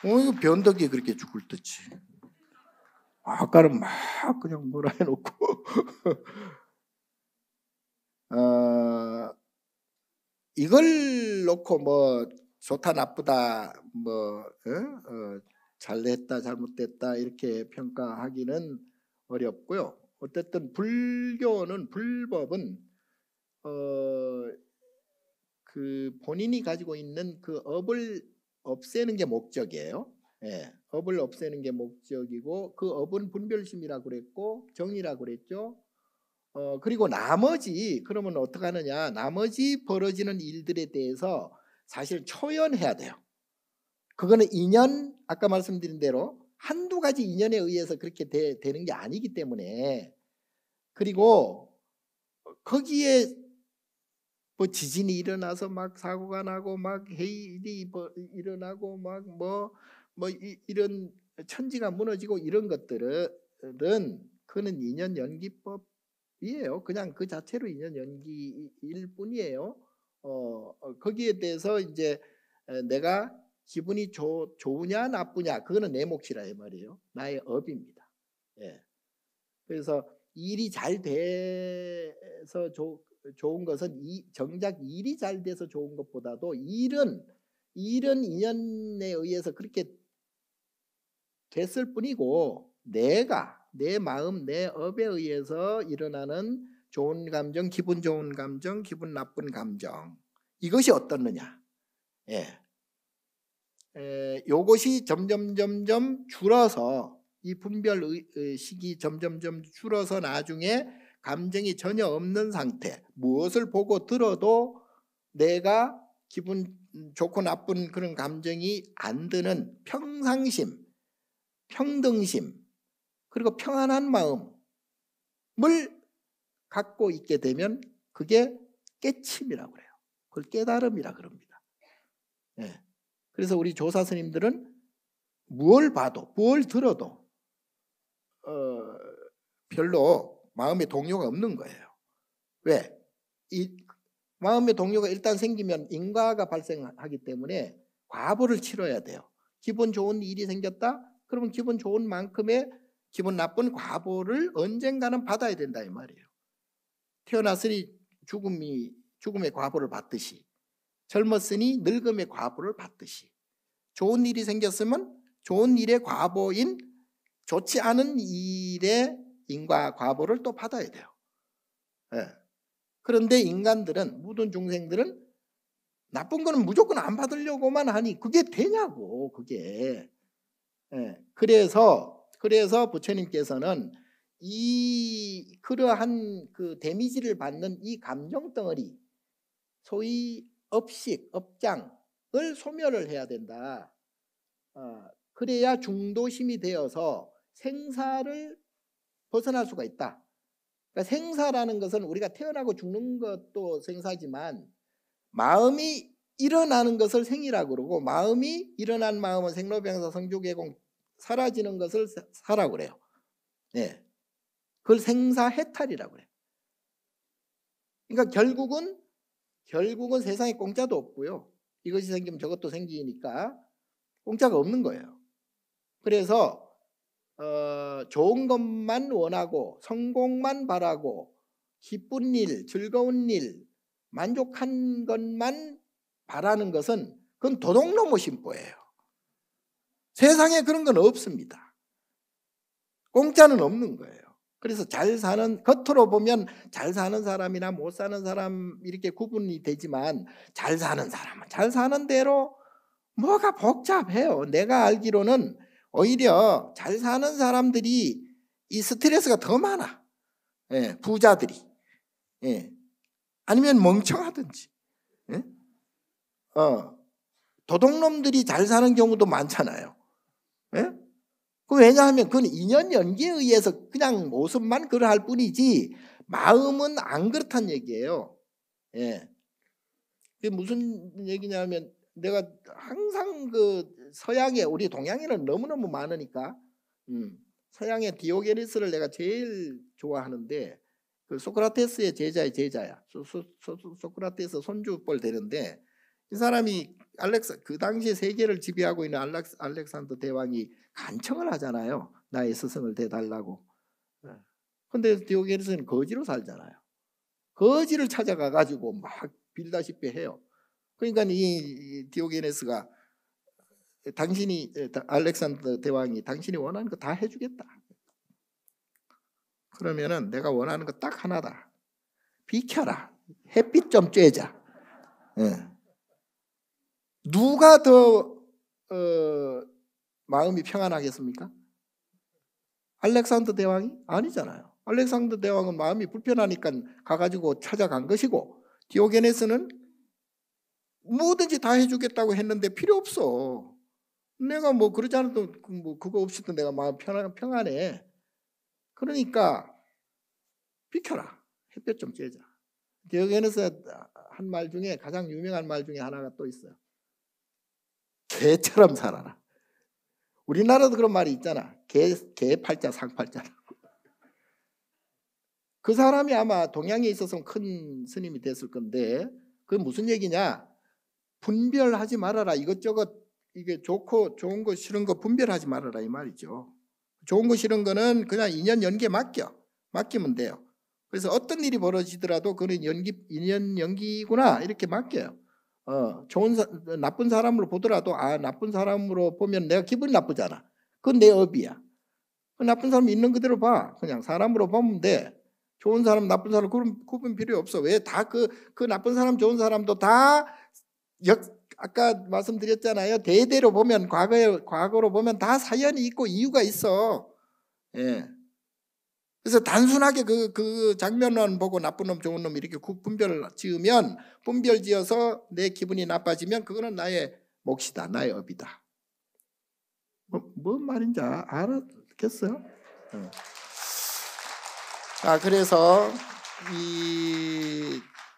이거 변덕이 그렇게 죽을 듯이. 아까는 막 그냥 뭐라 해놓고 이걸 놓고 뭐 좋다 나쁘다 뭐 잘했다 잘못됐다 이렇게 평가하기는 어렵고요. 어쨌든 불법은 그 본인이 가지고 있는 그 업을 없애는 게 목적이에요. 예, 업을 없애는 게 목적이고 그 업은 분별심이라고 그랬고 정이라고 그랬죠. 그리고 나머지 그러면 어떻게 하느냐? 나머지 벌어지는 일들에 대해서 사실 초연해야 돼요. 그거는 인연, 아까 말씀드린 대로 한두 가지 인연에 의해서 그렇게 되는 게 아니기 때문에. 그리고 거기에 뭐 지진이 일어나서 막 사고가 나고 막 해일이 일어나고 막 이런 천지가 무너지고 이런 것들은 그는 인연 연기법이에요. 그냥 그 자체로 인연 연기일 뿐이에요. 거기에 대해서 이제 내가 기분이 좋으냐 나쁘냐 그거는 내 몫이라 이 말이에요. 나의 업입니다. 예. 그래서 일이 잘 돼서 좋은 것은 정작 일이 잘 돼서 좋은 것보다도 일은 인연에 의해서 그렇게 됐을 뿐이고 내가 내 마음 내 업에 의해서 일어나는 좋은 감정, 기분 좋은 감정, 기분 나쁜 감정 이것이 어떻느냐. 예. 요것이 점점 줄어서 이 분별 식이 점점 줄어서 나중에 감정이 전혀 없는 상태, 무엇을 보고 들어도 내가 기분 좋고 나쁜 그런 감정이 안 드는 평상심, 평등심, 그리고 평안한 마음을 갖고 있게 되면 그게 깨침이라고 그래요. 그걸 깨달음이라 그럽니다. 예. 그래서 우리 조사 스님들은 무엇을 봐도 무엇을 들어도 별로 마음의 동요가 없는 거예요. 왜? 이 마음의 동요가 일단 생기면 인과가 발생하기 때문에 과보를 치러야 돼요. 기분 좋은 일이 생겼다? 그러면 기분 좋은 만큼의 기분 나쁜 과보를 언젠가는 받아야 된다 이 말이에요. 태어났으니 죽음의 과보를 받듯이, 젊었으니 늙음의 과보를 받듯이, 좋은 일이 생겼으면 좋은 일의 과보인 좋지 않은 일의 인과 과보를 또 받아야 돼요. 예. 그런데 인간들은, 모든 중생들은 나쁜 거는 무조건 안 받으려고만 하니 그게 되냐고, 그게. 예. 그래서 부처님께서는 그러한 그 데미지를 받는 이 감정 덩어리, 소위 업장을 소멸을 해야 된다. 그래야 중도심이 되어서 생사를 벗어날 수가 있다. 그러니까 생사라는 것은 우리가 태어나고 죽는 것도 생사지만 마음이 일어나는 것을 생이라고 그러고, 마음이 일어난 마음은 생로병사 성주개공 사라지는 것을 사라고 그래요. 네. 그걸 생사해탈이라고 그래요. 그러니까 결국은 세상에 공짜도 없고요. 이것이 생기면 저것도 생기니까 공짜가 없는 거예요. 그래서 좋은 것만 원하고 성공만 바라고 기쁜 일, 즐거운 일, 만족한 것만 바라는 것은 그건 도둑놈의 심보예요. 세상에 그런 건 없습니다. 공짜는 없는 거예요. 그래서 겉으로 보면 잘 사는 사람이나 못 사는 사람 이렇게 구분이 되지만, 잘 사는 사람은 잘 사는 대로 뭐가 복잡해요. 내가 알기로는 오히려 잘 사는 사람들이 이 스트레스가 더 많아. 예, 부자들이. 예. 아니면 멍청하든지. 예? 도둑놈들이 잘 사는 경우도 많잖아요. 예? 왜냐하면 그건 인연 연기에 의해서 그냥 모습만 그러할 뿐이지 마음은 안 그렇단 얘기예요. 예. 그게 무슨 얘기냐면, 내가 항상 그 서양에, 우리 동양에는 너무너무 많으니까 서양의 디오게네스를 내가 제일 좋아하는데, 그 소크라테스의 제자의 제자야. 소크라테스 손주뻘 되는데, 이 사람이 그 당시에 세계를 지배하고 있는 알렉산더 대왕이 간청을 하잖아요. 나의 스승을 대달라고. 근데 디오게네스는 거지로 살잖아요. 거지를 찾아가 가지고 막 빌다시피 해요. 그러니까 이 디오게네스가 알렉산더 대왕이 당신이 원하는 거 다 해주겠다. 그러면은 내가 원하는 거 딱 하나다. 비켜라. 햇빛 좀 쬐자. 예. 누가 더 마음이 평안하겠습니까? 알렉산더 대왕이? 아니잖아요. 알렉산더 대왕은 마음이 불편하니까 가가지고 찾아간 것이고, 디오게네스는 뭐든지 다 해주겠다고 했는데 필요 없어. 내가 뭐 그러지 않아도 뭐 그거 없이도 내가 마음 평안해. 그러니까 비켜라. 햇볕 좀 쬐자. 디오게네스 한 말 중에 가장 유명한 말 중에 하나가 또 있어요. 개처럼 살아라. 우리나라도 그런 말이 있잖아. 개 팔자 상팔자라고. 그 사람이 아마 동양에 있어서 큰 스님이 됐을 건데, 그게 무슨 얘기냐? 분별하지 말아라. 이것저것 이게 좋고 좋은 거 싫은 거 분별하지 말아라 이 말이죠. 좋은 거 싫은 거는 그냥 인연 연기에 맡기면 돼요. 그래서 어떤 일이 벌어지더라도 그는 인연 연기구나 이렇게 맡겨요. 나쁜 사람으로 보더라도 나쁜 사람으로 보면 내가 기분이 나쁘잖아. 그건 내 업이야. 그 나쁜 사람 있는 그대로 봐. 그냥 사람으로 보면 돼. 좋은 사람 나쁜 사람 구분 필요 없어. 왜 다 그 나쁜 사람 좋은 사람도 다 아까 말씀드렸잖아요. 대대로 보면 과거로 보면 다 사연이 있고 이유가 있어. 예. 그래서 단순하게 그 장면만 보고 나쁜 놈 좋은 놈 이렇게 분별을 지으면, 분별 지어서 내 기분이 나빠지면 그거는 나의 몫이다, 나의 업이다. 뭔 말인지 알았겠어요? 그래서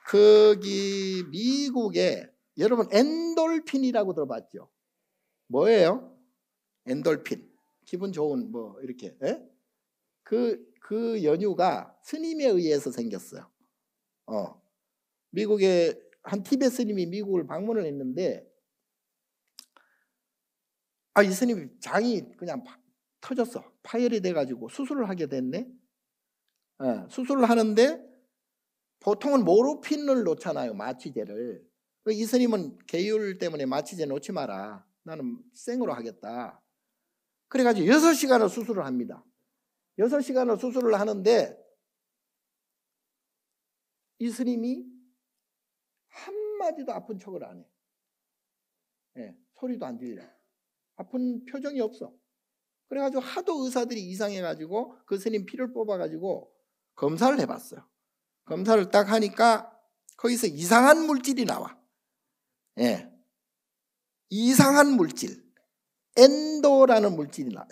거기 미국에 여러분 엔돌핀이라고 들어봤죠? 뭐예요? 엔돌핀. 기분 좋은 뭐 이렇게. 그 연유가 스님에 의해서 생겼어요. 미국에 한 티베트 스님이 미국을 방문을 했는데, 이 스님이 장이 그냥 터졌어. 파열이 돼가지고 수술을 하게 됐네. 수술을 하는데 보통은 모르핀을 놓잖아요, 마취제를. 이 스님은 계율 때문에 마취제 놓지 마라, 나는 생으로 하겠다. 그래가지고 6시간을 수술을 합니다. 6시간을 수술을 하는데 이 스님이 한마디도 아픈 척을 안 해. 소리도 안 들려. 아픈 표정이 없어. 그래가지고 하도 의사들이 이상해가지고 그 스님 피를 뽑아가지고 검사를 해봤어요. 검사를 딱 하니까 거기서 이상한 물질이 나와. 이상한 물질, 엔도라는 물질이 나.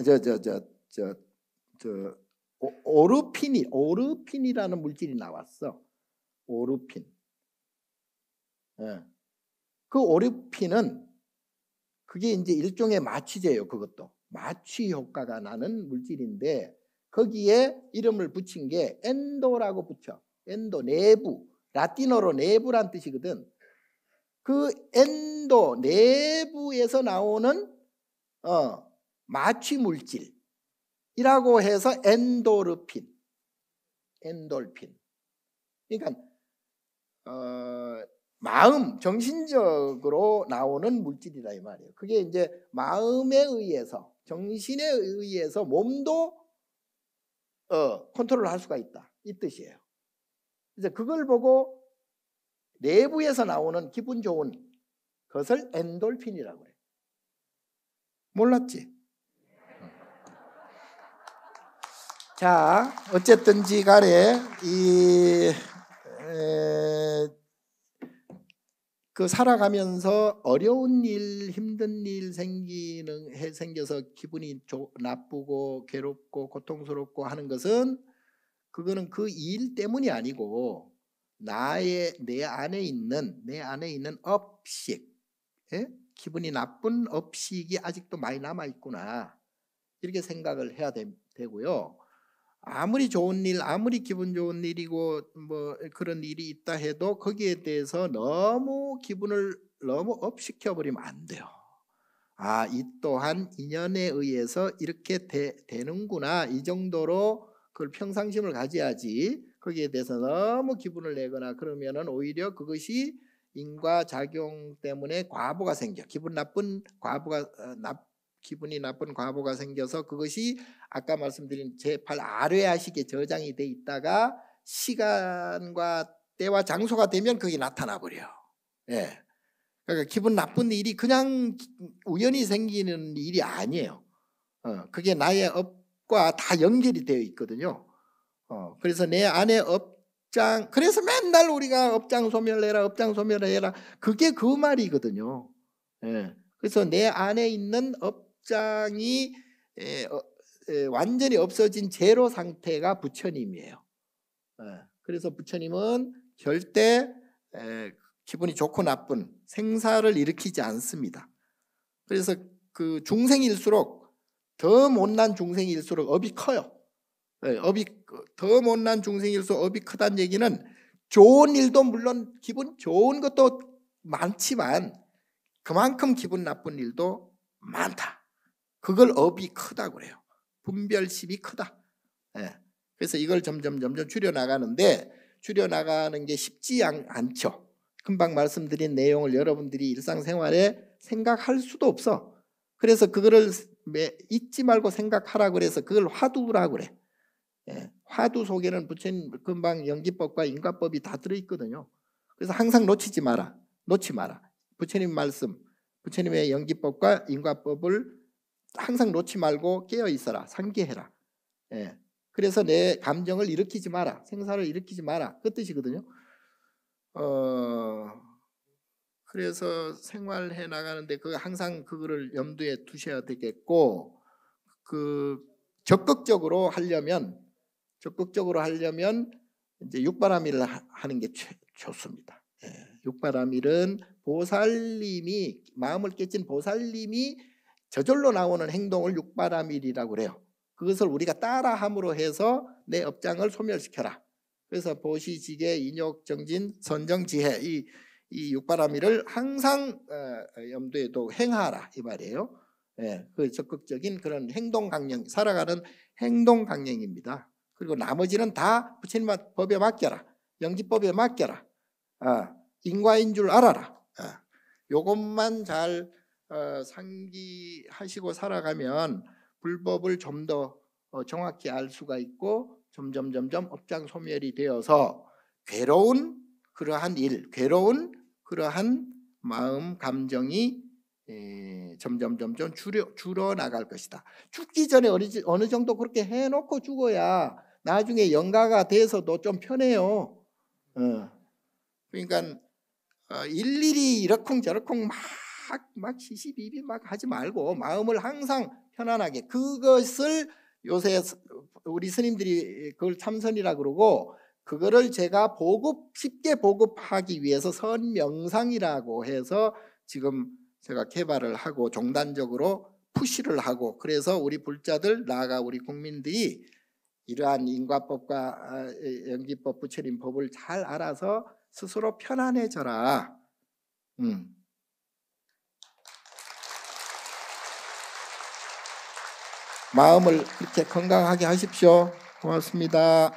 오르핀이라는 물질이 나왔어. 오르핀. 그 오르핀은 그게 이제 일종의 마취제예요. 그것도 마취 효과가 나는 물질인데 거기에 이름을 붙인 게 엔도라고 붙여. 엔도, 내부. 라틴어로 내부란 뜻이거든. 그 엔도, 내부에서 나오는 마취 물질이라고 해서 엔돌핀. 그러니까 마음, 정신적으로 나오는 물질이다 이 말이에요. 그게 이제 마음에 의해서, 정신에 의해서 몸도 컨트롤할 수가 있다 이 뜻이에요. 그래서 그걸 보고 내부에서 나오는 기분 좋은 것을 엔돌핀이라고 해요. 몰랐지? 자, 어쨌든지 간에 그 살아가면서 어려운 일, 힘든 일 생겨서 기분이 나쁘고 괴롭고 고통스럽고 하는 것은 그거는 그 일 때문이 아니고 내 안에 있는 업식, 기분이 나쁜 업식이 아직도 많이 남아 있구나 이렇게 생각을 해야 되고요. 아무리 좋은 일, 아무리 기분 좋은 일이고 뭐 그런 일이 있다 해도 거기에 대해서 너무 기분을 너무 업시켜 버리면 안 돼요. 이 또한 인연에 의해서 이렇게 되는구나 이 정도로 그걸 평상심을 가져야지 거기에 대해서 너무 기분을 내거나 그러면은 오히려 그것이 인과작용 때문에 과보가 생겨. 기분이 나쁜 과보가 생겨서 그것이 아까 말씀드린 제8 아뢰아식에 저장이 돼 있다가 시간과 때와 장소가 되면 그게 나타나 버려요. 그러니까 기분 나쁜 일이 그냥 우연히 생기는 일이 아니에요. 그게 나의 업과 다 연결이 되어 있거든요. 그래서 내 안에 업장, 그래서 맨날 우리가 업장 소멸해라, 업장 소멸해라, 그게 그 말이거든요. 그래서 내 안에 있는 업장이 완전히 없어진 제로 상태가 부처님이에요. 그래서 부처님은 절대 기분이 좋고 나쁜 생사를 일으키지 않습니다. 그래서 그 중생일수록 더 못난 중생일수록 업이 커요. 업이 더 못난 중생일수록 업이 크다는 얘기는 좋은 일도 물론 기분 좋은 것도 많지만 그만큼 기분 나쁜 일도 많다. 그걸 업이 크다고 그래요. 분별심이 크다. 그래서 이걸 점점 줄여나가는데 줄여나가는 게 쉽지 않죠. 금방 말씀드린 내용을 여러분들이 일상생활에 생각할 수도 없어. 그래서 그거를 잊지 말고 생각하라고 그래서 그걸 화두라고 그래. 화두 속에는 부처님 금방 연기법과 인과법이 다 들어있거든요. 그래서 항상 놓지 마라. 부처님 말씀, 부처님의 연기법과 인과법을 항상 놓지 말고 깨어 있어라. 상기해라. 그래서 내 감정을 일으키지 마라. 생사를 일으키지 마라. 그 뜻이거든요. 그래서 생활해 나가는데 항상 그거를 염두에 두셔야 되겠고, 적극적으로 하려면 이제 육바라밀을 하는 게 좋습니다. 육바라밀은 보살님이, 마음을 깨친 보살님이 저절로 나오는 행동을 육바라밀이라고 그래요. 그것을 우리가 따라함으로 해서 내 업장을 소멸시켜라. 그래서 보시지계, 인욕정진, 선정지혜, 이 육바라밀을 항상 염두에 두고 행하라 이 말이에요. 그 적극적인 그런 행동 강령, 살아가는 행동 강령입니다. 그리고 나머지는 다 부처님 법에 맡겨라. 영지법에 맡겨라. 인과인 줄 알아라. 요것만 잘 상기하시고 살아가면 불법을 좀 더 정확히 알 수가 있고, 점점 업장 소멸이 되어서 괴로운 그러한 마음 감정이 점점 줄어 나갈 것이다. 죽기 전에 어느 정도 그렇게 해놓고 죽어야 나중에 영가가 돼서도 좀 편해요. 그러니까 일일이 이러쿵저러쿵 막 시시비비 막 하지 말고 마음을 항상 편안하게, 그것을 요새 우리 스님들이 그걸 참선이라 그러고, 그거를 제가 쉽게 보급하기 위해서 선명상이라고 해서 지금 제가 개발을 하고 종단적으로 푸시를 하고, 그래서 우리 불자들, 나아가 우리 국민들이 이러한 인과법과 영지법, 부처님 법을 잘 알아서 스스로 편안해져라. 마음을 그렇게 건강하게 하십시오. 고맙습니다.